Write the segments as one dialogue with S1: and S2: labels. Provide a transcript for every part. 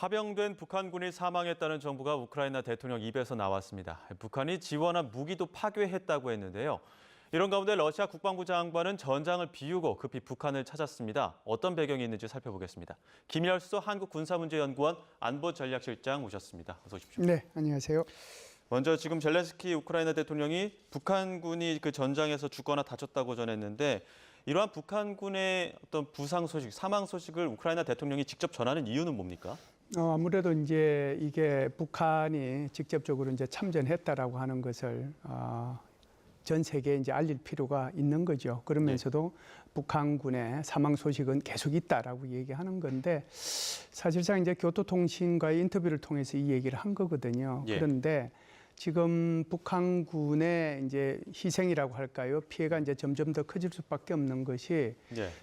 S1: 파병된 북한군이 사망했다는 정보가 우크라이나 대통령 입에서 나왔습니다. 북한이 지원한 무기도 파괴했다고 했는데요. 이런 가운데 러시아 국방부 장관은 전장을 비우고 급히 북한을 찾았습니다. 어떤 배경이 있는지 살펴보겠습니다. 김열수 한국군사문제연구원 안보전략실장 모셨습니다. 어서 오십시오.
S2: 네, 안녕하세요.
S1: 먼저 지금 젤렌스키 우크라이나 대통령이 북한군이 그 전장에서 죽거나 다쳤다고 전했는데 이러한 북한군의 어떤 부상 소식, 사망 소식을 우크라이나 대통령이 직접 전하는 이유는 뭡니까?
S2: 아무래도 이제 이게 북한이 직접적으로 이제 참전했다라고 하는 것을 전 세계에 이제 알릴 필요가 있는 거죠. 그러면서도 북한군의 사망 소식은 계속 있다라고 얘기하는 건데 사실상 이제 교토통신과의 인터뷰를 통해서 이 얘기를 한 거거든요. 그런데 지금 북한군의 이제 희생이라고 할까요? 피해가 이제 점점 더 커질 수밖에 없는 것이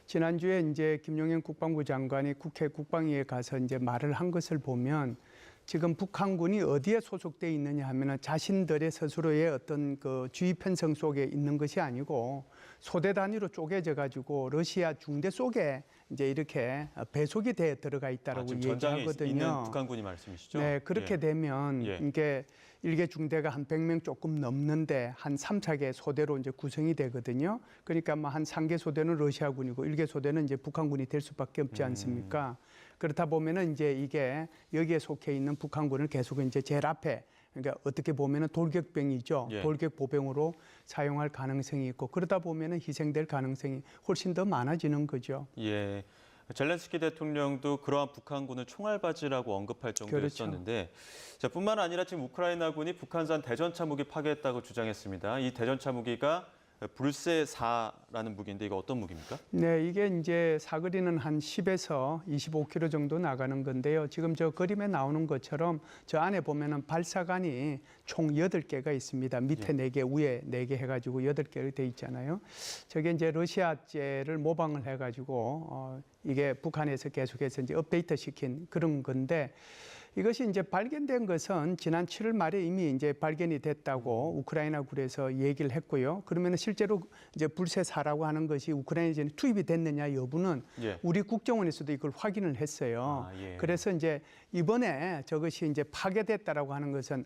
S2: 지난주에 이제 김용현 국방부 장관이 국회 국방위에 가서 이제 말을 한 것을 보면 지금 북한군이 어디에 소속돼 있느냐 하면은 자신들의 스스로의 어떤 그 주의 편성 속에 있는 것이 아니고 소대 단위로 쪼개져 가지고 러시아 중대 속에 이제 이렇게 배속이 돼 들어가 있다라고 얘기하거든요.
S1: 전장에 있는 북한군이 말씀이시죠?
S2: 네, 그렇게 되면 이게 1개 중대가 한 100명 조금 넘는데 한 3, 4개 소대로 이제 구성이 되거든요. 그러니까 뭐 한 3개 소대는 러시아군이고 1개 소대는 이제 북한군이 될 수밖에 없지 않습니까? 그렇다 보면은 이제 이게 여기에 속해 있는 북한군을 계속 이제 제일 앞에 그러니까 어떻게 보면은 돌격병이죠. 돌격 보병으로 사용할 가능성이 있고 그러다 보면은 희생될 가능성이 훨씬 더 많아지는 거죠.
S1: 예. 젤렌스키 대통령도 그러한 북한군을 총알바지라고 언급할 정도였었는데 자, 뿐만 아니라 지금 우크라이나군이 북한산 대전차 무기 파괴했다고 주장했습니다. 이 대전차 무기가 불세4라는 무기인데 이거 어떤 무기입니까? 네,
S2: 이게 이제 사거리는 한 10에서 25km 정도 나가는 건데요. 지금 저 그림에 나오는 것처럼 저 안에 보면은 발사관이 총 8개가 있습니다. 밑에 4개, 위에 4개 해가지고 8개로 돼 있잖아요. 저게 이제 러시아제를 모방을 해가지고 이게 북한에서 계속해서 이제 업데이트 시킨 그런 건데 이것이 이제 발견된 것은 지난 7월 말에 이미 이제 발견이 됐다고 우크라이나군에서 얘기를 했고요. 그러면 실제로 이제 불세사라고 하는 것이 우크라이나에 투입이 됐느냐 여부는 우리 국정원에서도 이걸 확인을 했어요. 그래서 이제 이번에 저것이 이제 파괴됐다라고 하는 것은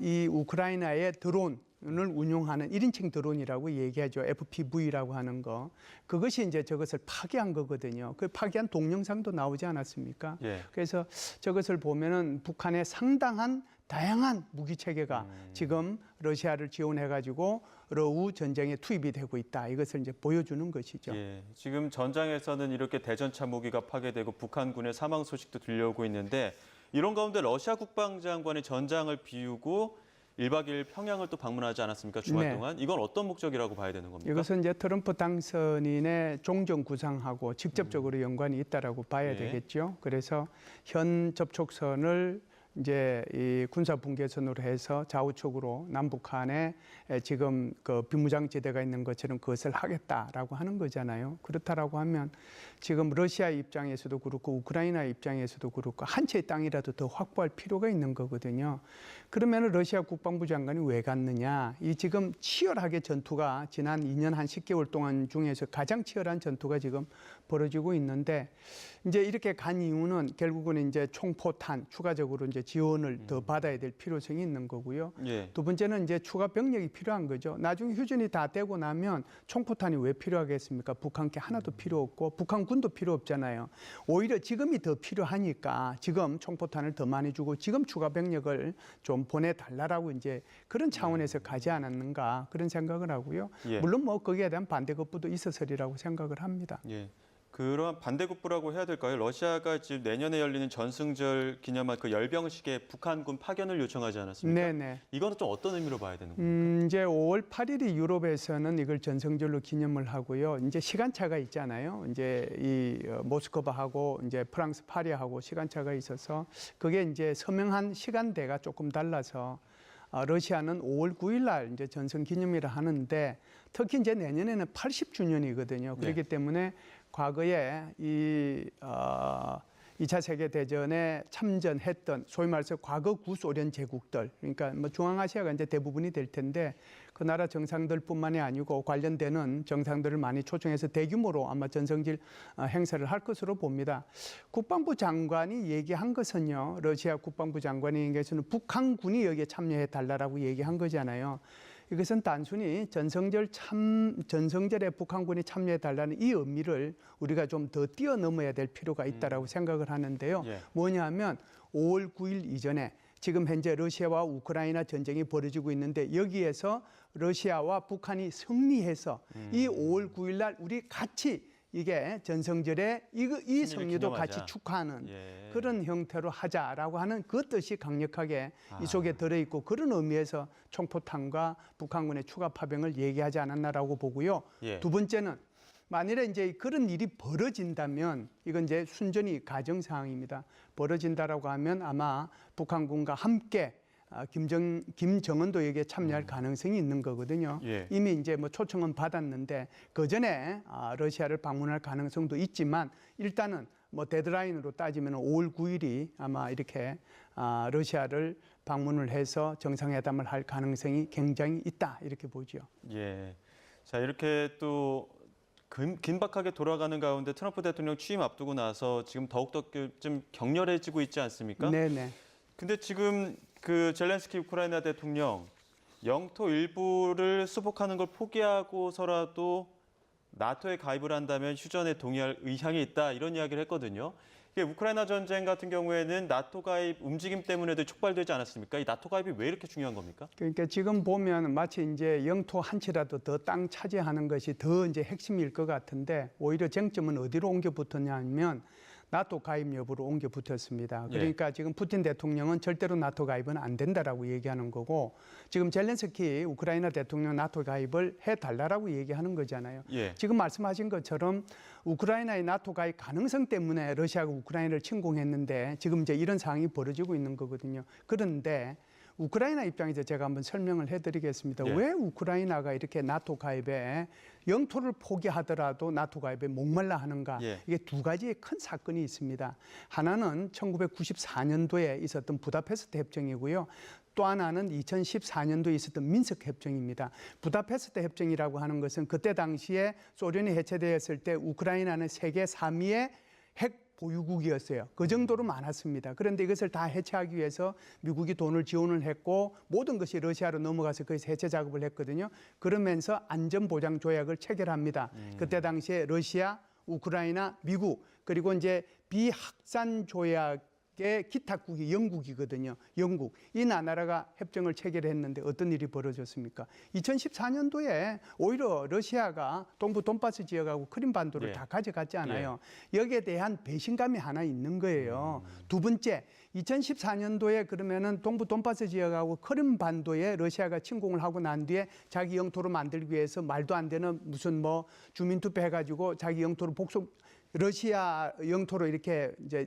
S2: 이 우크라이나의 드론을 운용하는 1인칭 드론이라고 얘기하죠. FPV라고 하는 거. 그것이 이제 저것을 파괴한 거거든요. 그 파괴한 동영상도 나오지 않았습니까? 그래서 저것을 보면은 북한의 상당한 다양한 무기 체계가 지금 러시아를 지원해가지고 러우 전쟁에 투입이 되고 있다. 이것을 이제 보여주는 것이죠.
S1: 지금 전장에서는 이렇게 대전차 무기가 파괴되고 북한군의 사망 소식도 들려오고 있는데 이런 가운데 러시아 국방장관이 전장을 비우고 1박 2일 평양을 또 방문하지 않았습니까? 주말 동안. 이건 어떤 목적이라고 봐야 되는 겁니까?
S2: 이것은 이제 트럼프 당선인의 종전 구상하고 직접적으로 연관이 있다라고 봐야 되겠죠. 그래서 현 접촉선을 이제 이 군사 분계선으로 해서 좌우측으로 남북한에 지금 그 비무장지대가 있는 것처럼 그것을 하겠다라고 하는 거잖아요. 그렇다라고 하면 지금 러시아 입장에서도 그렇고 우크라이나 입장에서도 그렇고 한 채의 땅이라도 더 확보할 필요가 있는 거거든요. 그러면 러시아 국방부 장관이 왜 갔느냐? 이 지금 치열하게 전투가 지난 2년 한 10개월 동안 중에서 가장 치열한 전투가 지금 벌어지고 있는데 이제 이렇게 간 이유는 결국은 이제 총포탄 추가적으로 이제 지원을 더 받아야 될 필요성이 있는 거고요. 두 번째는 이제 추가 병력이 필요한 거죠. 나중에 휴전이 다 되고 나면 총포탄이 왜 필요하겠습니까? 북한께 하나도 필요 없고 북한군도 필요 없잖아요. 오히려 지금이 더 필요하니까 지금 총포탄을 더 많이 주고 지금 추가 병력을 좀 보내달라라고 이제 그런 차원에서 가지 않았는가 그런 생각을 하고요. 물론 뭐 거기에 대한 반대급부도 있었으리라고 생각을 합니다.
S1: 그러한 반대급부라고 해야 될까요? 러시아가 지금 내년에 열리는 전승절 기념한 그 열병식에 북한군 파견을 요청하지 않았습니까? 이거는 좀 어떤 의미로 봐야 되는 겁니까?
S2: 이제 5월 8일이 유럽에서는 이걸 전승절로 기념을 하고요. 이제 시간차가 있잖아요. 이제 이 모스크바하고 이제 프랑스 파리하고 시간차가 있어서 그게 이제 서명한 시간대가 조금 달라서 러시아는 5월 9일 날 이제 전승 기념일을 하는데 특히 이제 내년에는 80주년이거든요. 그렇기 때문에 과거에 이 2차 세계 대전에 참전했던 소위 말해서 과거 구소련 제국들, 그러니까 뭐 중앙아시아가 이제 대부분이 될 텐데 그 나라 정상들뿐만이 아니고 관련되는 정상들을 많이 초청해서 대규모로 아마 전성질 행사를 할 것으로 봅니다. 국방부 장관이 얘기한 것은요, 러시아 국방부 장관이 얘기해서는 북한군이 여기에 참여해 달라라고 얘기한 거잖아요. 이것은 단순히 전성절에 북한군이 참여해 달라는 이 의미를 우리가 좀 더 뛰어넘어야 될 필요가 있다라고 생각을 하는데요.
S1: 예.
S2: 뭐냐면 5월 9일 이전에 지금 현재 러시아와 우크라이나 전쟁이 벌어지고 있는데 여기에서 러시아와 북한이 승리해서 이 5월 9일 날 우리 같이 이게 전성절에 이 승리도
S1: 기념하자.
S2: 같이 축하하는
S1: 예.
S2: 그런 형태로 하자라고 하는 그 뜻이 강력하게 이 속에 들어있고 그런 의미에서 총포탄과 북한군의 추가 파병을 얘기하지 않았나라고 보고요.
S1: 예.
S2: 두 번째는 만일에 이제 그런 일이 벌어진다면 이건 이제 순전히 가정 사항입니다. 벌어진다라고 하면 아마 북한군과 함께 김정은도 여기에 참여할 가능성이 있는 거거든요.
S1: 예.
S2: 이미 이제 뭐 초청은 받았는데 그 전에 러시아를 방문할 가능성도 있지만 일단은 뭐 데드라인으로 따지면 5월 9일이 아마 이렇게 러시아를 방문을 해서 정상회담을 할 가능성이 굉장히 있다 이렇게 보죠.
S1: 예. 자, 이렇게 또 긴박하게 돌아가는 가운데 트럼프 대통령 취임 앞두고 나서 지금 더욱더 좀 격렬해지고 있지 않습니까?
S2: 네네.
S1: 근데 지금 그 젤렌스키 우크라이나 대통령 영토 일부를 수복하는 걸 포기하고서라도 나토에 가입을 한다면 휴전에 동의할 의향이 있다 이런 이야기를 했거든요. 이게 우크라이나 전쟁 같은 경우에는 나토 가입 움직임 때문에도 촉발되지 않았습니까? 이 나토 가입이 왜 이렇게 중요한 겁니까?
S2: 그러니까 지금 보면 마치 이제 영토 한 치라도 더 땅 차지하는 것이 더 이제 핵심일 것 같은데 오히려 쟁점은 어디로 옮겨 붙었냐면 나토 가입 여부로 옮겨 붙었습니다. 그러니까 지금 푸틴 대통령은 절대로 나토 가입은 안 된다라고 얘기하는 거고 지금 젤렌스키 우크라이나 대통령 나토 가입을 해달라라고 얘기하는 거잖아요.
S1: 예.
S2: 지금 말씀하신 것처럼 우크라이나의 나토 가입 가능성 때문에 러시아가 우크라이나를 침공했는데 지금 이제 이런 상황이 벌어지고 있는 거거든요. 그런데 우크라이나 입장에서 제가 한번 설명을 해드리겠습니다.
S1: 예.
S2: 왜 우크라이나가 이렇게 나토 가입에 영토를 포기하더라도 나토 가입에 목말라 하는가?
S1: 예.
S2: 이게 두 가지의 큰 사건이 있습니다. 하나는 1994년도에 있었던 부다페스트 협정이고요. 또 하나는 2014년도에 있었던 민스크 협정입니다. 부다페스트 협정이라고 하는 것은 그때 당시에 소련이 해체되었을 때 우크라이나는 세계 3위의 핵 보유국이었어요. 그 정도로 많았습니다. 그런데 이것을 다 해체하기 위해서 미국이 돈을 지원을 했고 모든 것이 러시아로 넘어가서 거기서 해체 작업을 했거든요. 그러면서 안전보장 조약을 체결합니다. 그때 당시에 러시아, 우크라이나, 미국 그리고 이제 비확산 조약의 기탁국이 영국이거든요. 영국. 이 나라가 협정을 체결했는데 어떤 일이 벌어졌습니까? 2014년도에 오히려 러시아가 동부 돈바스 지역하고 크림반도를
S1: 예.
S2: 다 가져갔지 않아요. 여기에 대한 배신감이 하나 있는 거예요. 두 번째, 2014년도에 그러면은 동부 돈바스 지역하고 크림반도에 러시아가 침공을 하고 난 뒤에 자기 영토로 만들기 위해서 말도 안 되는 무슨 뭐 주민투표 해가지고 자기 영토로 러시아 영토로 이렇게 이제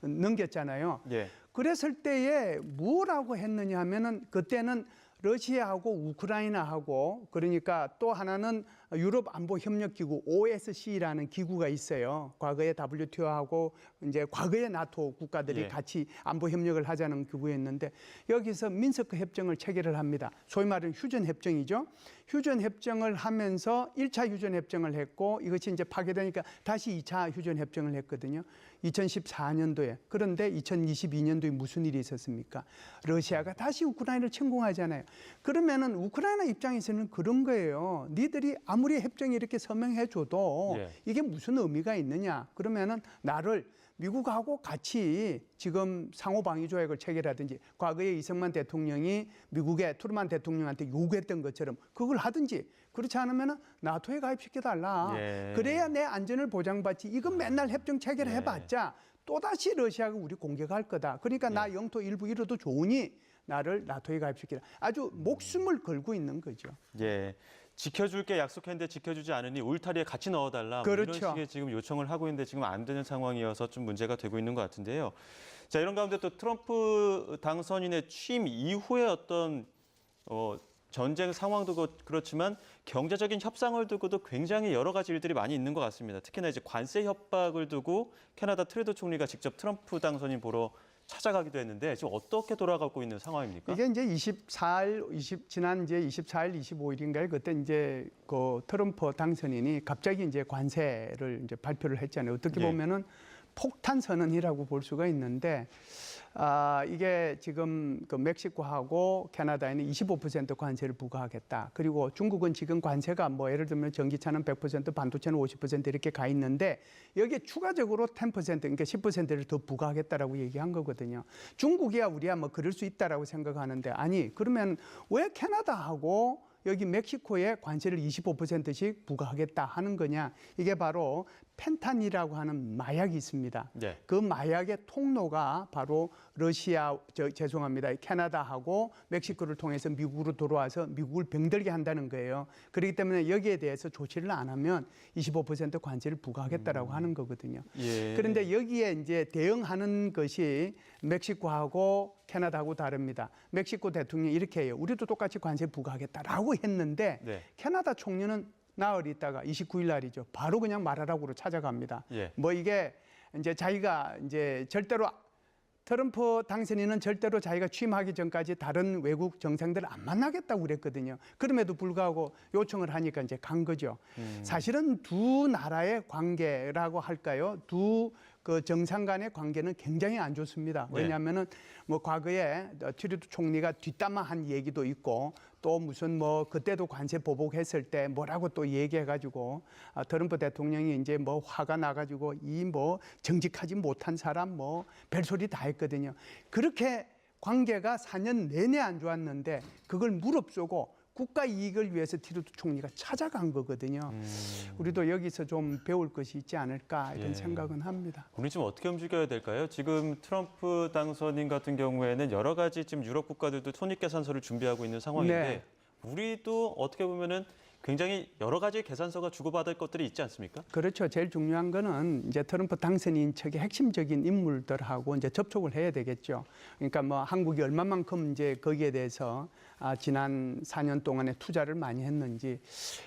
S2: 넘겼잖아요.
S1: 예.
S2: 그랬을 때에 뭐라고 했느냐 하면은 그때는 러시아하고 우크라이나하고 그러니까 또 하나는 유럽 안보 협력 기구 OSCE라는 기구가 있어요. 과거에 WTO하고 이제 과거의 나토 국가들이
S1: 예.
S2: 같이 안보 협력을 하자는 기구였는데 여기서 민스크 협정을 체결을 합니다. 소위 말하는 휴전 협정이죠. 휴전 협정을 하면서 1차 휴전 협정을 했고 이것이 이제 파괴되니까 다시 2차 휴전 협정을 했거든요. 2014년도에. 그런데 2022년도에 무슨 일이 있었습니까? 러시아가 다시 우크라이나를 침공하잖아요. 그러면은 우크라이나 입장에서는 그런 거예요. 니들이 아무리 협정이 이렇게 서명해줘도
S1: 예.
S2: 이게 무슨 의미가 있느냐? 그러면은 나를 미국하고 같이 지금 상호방위 조약을 체결하든지 과거에 이승만 대통령이 미국의 트루만 대통령한테 요구했던 것처럼 그걸 하든지 그렇지 않으면 나토에 가입시켜달라.
S1: 예.
S2: 그래야 내 안전을 보장받지. 이건 맨날 협정 체결해봤자 또다시 러시아가 우리 공격할 거다. 그러니까 나 영토 일부 잃어도 좋으니 나를 나토에 가입시키라. 아주 목숨을 걸고 있는 거죠.
S1: 예. 지켜줄게 약속했는데 지켜주지 않으니 울타리에 같이 넣어달라. 뭐
S2: 그렇죠.
S1: 이런 식의 지금 요청을 하고 있는데 지금 안 되는 상황이어서 좀 문제가 되고 있는 것 같은데요. 자, 이런 가운데 또 트럼프 당선인의 취임 이후에 어떤 전쟁 상황도 그렇지만 경제적인 협상을 두고도 굉장히 여러 가지 일들이 많이 있는 것 같습니다. 특히나 이제 관세 협박을 두고 캐나다 트루도 총리가 직접 트럼프 당선인 보러 찾아가기도 했는데 지금 어떻게 돌아가고 있는 상황입니까?
S2: 이게 이제 지난 이제 24일, 25일인가요? 그때 이제 그 트럼프 당선인이 갑자기 이제 관세를 이제 발표를 했잖아요. 어떻게
S1: 예.
S2: 보면은 폭탄 선언이라고 볼 수가 있는데, 이게 지금 그 멕시코하고 캐나다에는 25% 관세를 부과하겠다. 그리고 중국은 지금 관세가 뭐 예를 들면 전기차는 100%, 반도체는 50% 이렇게 가 있는데 여기에 추가적으로 10%, 그러니까 10%를 더 부과하겠다라고 얘기한 거거든요. 중국이야 우리야 뭐 그럴 수 있다라고 생각하는데 아니 그러면 왜 캐나다하고 여기 멕시코에 관세를 25%씩 부과하겠다 하는 거냐? 이게 바로 펜탄이라고 하는 마약이 있습니다.
S1: 네.
S2: 그 마약의 통로가 바로 죄송합니다. 캐나다하고 멕시코를 통해서 미국으로 들어와서 미국을 병들게 한다는 거예요. 그렇기 때문에 여기에 대해서 조치를 안 하면 25% 관세를 부과하겠다라고 하는 거거든요.
S1: 예.
S2: 그런데 여기에 이제 대응하는 것이 멕시코하고 캐나다하고 다릅니다. 멕시코 대통령이 이렇게 해요. 우리도 똑같이 관세 부과하겠다라고 했는데
S1: 네.
S2: 캐나다 총리는 나흘 있다가 29일 날이죠. 바로 그냥 말하라고 찾아갑니다.
S1: 예.
S2: 뭐 이게 이제 자기가 이제 절대로 트럼프 당선인은 절대로 자기가 취임하기 전까지 다른 외국 정상들을 안 만나겠다고 그랬거든요. 그럼에도 불구하고 요청을 하니까 이제 간 거죠. 사실은 두 나라의 관계라고 할까요? 두 그 정상 간의 관계는 굉장히 안 좋습니다. 왜냐하면은 뭐 과거에 트루도 총리가 뒷담화한 얘기도 있고 또 무슨 뭐 그때도 관세 보복했을 때 뭐라고 또 얘기해가지고 트럼프 대통령이 이제 뭐 화가 나가지고 이 뭐 정직하지 못한 사람 뭐 별소리 다 했거든요. 그렇게 관계가 4년 내내 안 좋았는데 그걸 무릅쓰고 국가 이익을 위해서 트루도 총리가 찾아간 거거든요. 우리도 여기서 좀 배울 것이 있지 않을까 이런
S1: 예.
S2: 생각은 합니다.
S1: 우리 지금 어떻게 움직여야 될까요? 지금 트럼프 당선인 같은 경우에는 여러 가지 지금 유럽 국가들도 손익계산서를 준비하고 있는 상황인데
S2: 네.
S1: 우리도 어떻게 보면은 굉장히 여러 가지 계산서가 주고받을 것들이 있지 않습니까?
S2: 그렇죠. 제일 중요한 거는 이제 트럼프 당선인 측의 핵심적인 인물들하고 이제 접촉을 해야 되겠죠. 그러니까 뭐 한국이 얼마만큼 이제 거기에 대해서 지난 4년 동안에 투자를 많이 했는지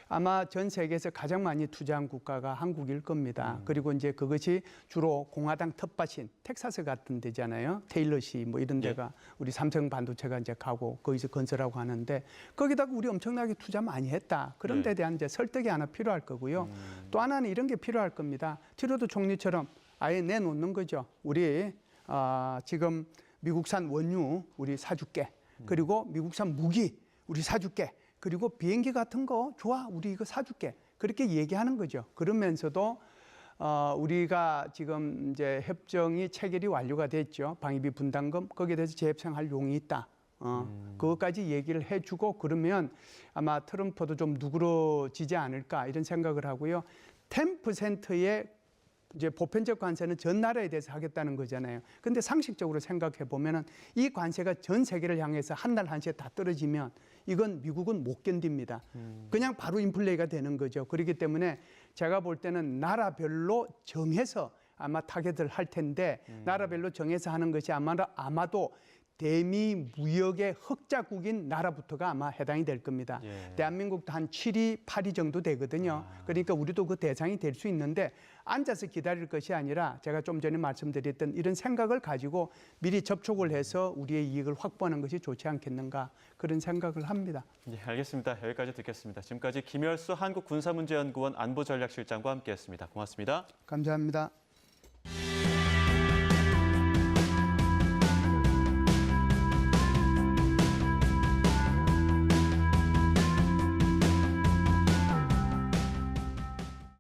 S2: 아마 전 세계에서 가장 많이 투자한 국가가 한국일 겁니다. 그리고 이제 그것이 주로 공화당 텃밭인 텍사스 같은 데잖아요. 테일러시 뭐 이런 데가 우리 삼성 반도체가 이제 가고 거기서 건설하고 하는데 거기다가 우리 엄청나게 투자 많이 했다. 그런 데 대한 이제 설득이 하나 필요할 거고요. 또 하나는 이런 게 필요할 겁니다. 트루도 총리처럼 아예 내놓는 거죠. 우리 지금 미국산 원유 우리 사줄게. 그리고 미국산 무기 우리 사줄게. 그리고 비행기 같은 거 좋아 우리 이거 사줄게. 그렇게 얘기하는 거죠. 그러면서도 우리가 지금 이제 협정이 체결이 완료가 됐죠. 방위비 분담금 거기에 대해서 재협상할 용이 있다. 그것까지 얘기를 해주고 그러면 아마 트럼프도 좀 누그러지지 않을까 이런 생각을 하고요. 10%의 이제 보편적 관세는 전 나라에 대해서 하겠다는 거잖아요. 근데 상식적으로 생각해 보면은 이 관세가 전 세계를 향해서 한 날 한시에 다 떨어지면 이건 미국은 못 견딥니다. 그냥 바로 인플레이가 되는 거죠. 그렇기 때문에 제가 볼 때는 나라별로 정해서 아마 타겟을 할 텐데 나라별로 정해서 하는 것이 아마도 대미 무역의 흑자국인 나라부터가 아마 해당이 될 겁니다.
S1: 예.
S2: 대한민국도 한 7위, 8위 정도 되거든요. 그러니까 우리도 그 대상이 될 수 있는데 앉아서 기다릴 것이 아니라 제가 좀 전에 말씀드렸던 이런 생각을 가지고 미리 접촉을 해서 우리의 이익을 확보하는 것이 좋지 않겠는가 그런 생각을 합니다.
S1: 예, 알겠습니다. 여기까지 듣겠습니다. 지금까지 김열수 한국군사문제연구원 안보전략실장과 함께했습니다. 고맙습니다.
S2: 감사합니다.